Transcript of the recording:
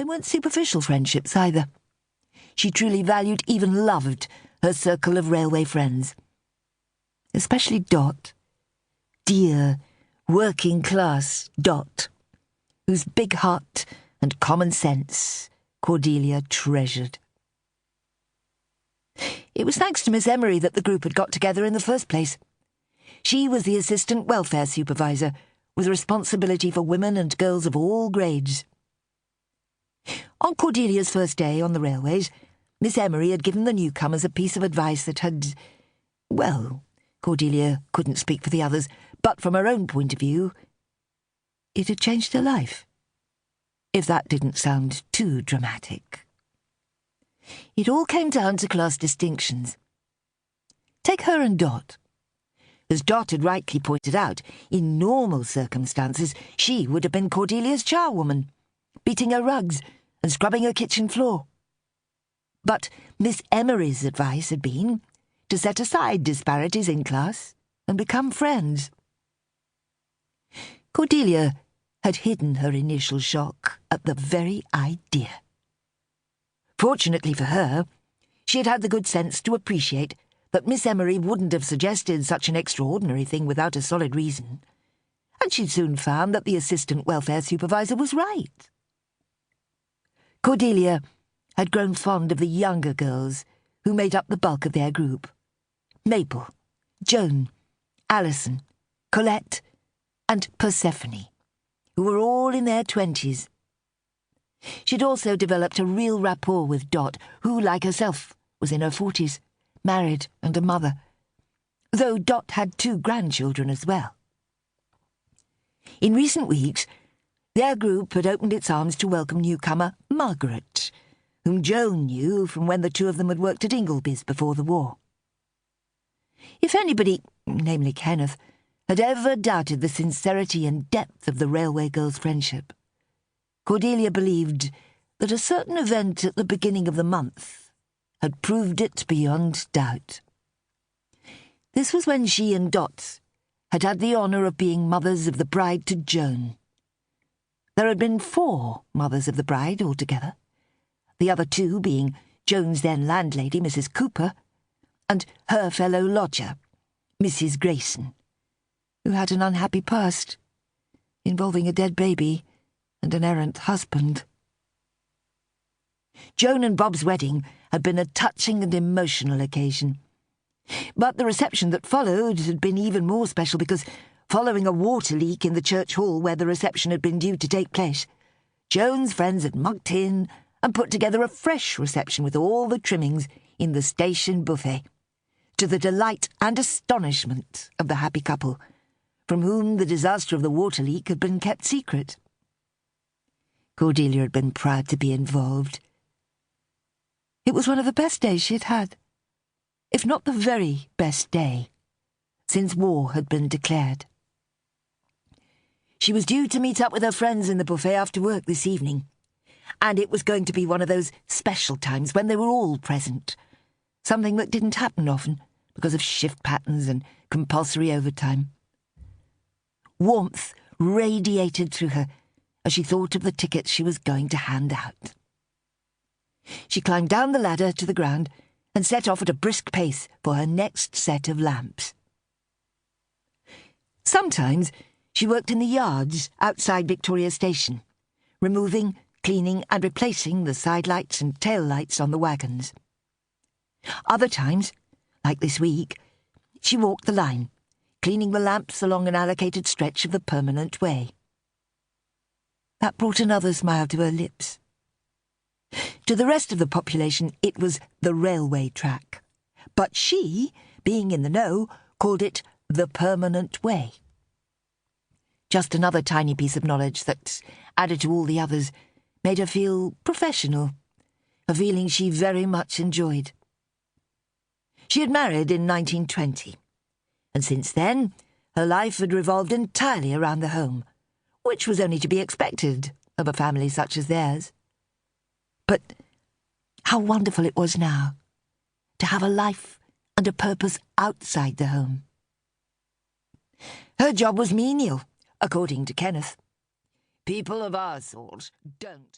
weren't superficial friendships either. She truly valued, even loved, her circle of railway friends. Especially Dot. Dear, working-class Dot, whose big heart and common sense Cordelia treasured. It was thanks to Miss Emery that the group had got together in the first place. She was the assistant welfare supervisor, with responsibility for women and girls of all grades. On Cordelia's first day on the railways, Miss Emery had given the newcomers a piece of advice that had... Well, Cordelia couldn't speak for the others, but from her own point of view, it had changed her life. If that didn't sound too dramatic. It all came down to class distinctions. Take her and Dot. As Dot had rightly pointed out, in normal circumstances, she would have been Cordelia's charwoman, beating her rugs and scrubbing her kitchen floor. But Miss Emery's advice had been to set aside disparities in class and become friends. Cordelia had hidden her initial shock at the very idea. Fortunately for her, she had had the good sense to appreciate that Miss Emery wouldn't have suggested such an extraordinary thing without a solid reason, and she'd soon found that the assistant welfare supervisor was right. Cordelia had grown fond of the younger girls who made up the bulk of their group. Mabel, Joan, Alison, Colette, and Persephone, who were all in their 20s. She'd also developed a real rapport with Dot, who, like herself, was in her 40s, married and a mother, though Dot had 2 grandchildren as well. In recent weeks, their group had opened its arms to welcome newcomer Margaret, whom Joan knew from when the 2 of them had worked at Ingleby's before the war. If anybody, namely Kenneth, had ever doubted the sincerity and depth of the railway girls' friendship, Cordelia believed that a certain event at the beginning of the month had proved it beyond doubt. This was when she and Dot had had the honour of being mothers of the bride to Joan. There had been 4 mothers of the bride altogether, the other 2 being Joan's then landlady, Mrs. Cooper, and her fellow lodger, Mrs. Grayson, who had an unhappy past, involving a dead baby and an errant husband. Joan and Bob's wedding had been a touching and emotional occasion. But the reception that followed had been even more special because, following a water leak in the church hall where the reception had been due to take place, Joan's friends had mucked in and put together a fresh reception with all the trimmings in the station buffet, to the delight and astonishment of the happy couple, from whom the disaster of the water leak had been kept secret. Cordelia had been proud to be involved. It was one of the best days she had had, if not the very best day, since war had been declared. She was due to meet up with her friends in the buffet after work this evening, and it was going to be one of those special times when they were all present, something that didn't happen often because of shift patterns and compulsory overtime. Warmth radiated through her as she thought of the tickets she was going to hand out. She climbed down the ladder to the ground and set off at a brisk pace for her next set of lamps. Sometimes she worked in the yards outside Victoria Station, removing, cleaning and replacing the side lights and tail lights on the wagons. Other times, like this week, she walked the line, cleaning the lamps along an allocated stretch of the permanent way. That brought another smile to her lips. To the rest of the population, it was the railway track, but she, being in the know, called it the permanent way. Just another tiny piece of knowledge that, added to all the others, made her feel professional, a feeling she very much enjoyed. She had married in 1920, and since then her life had revolved entirely around the home, which was only to be expected of a family such as theirs. But how wonderful it was now to have a life and a purpose outside the home. Her job was menial, according to Kenneth. People of our sort don't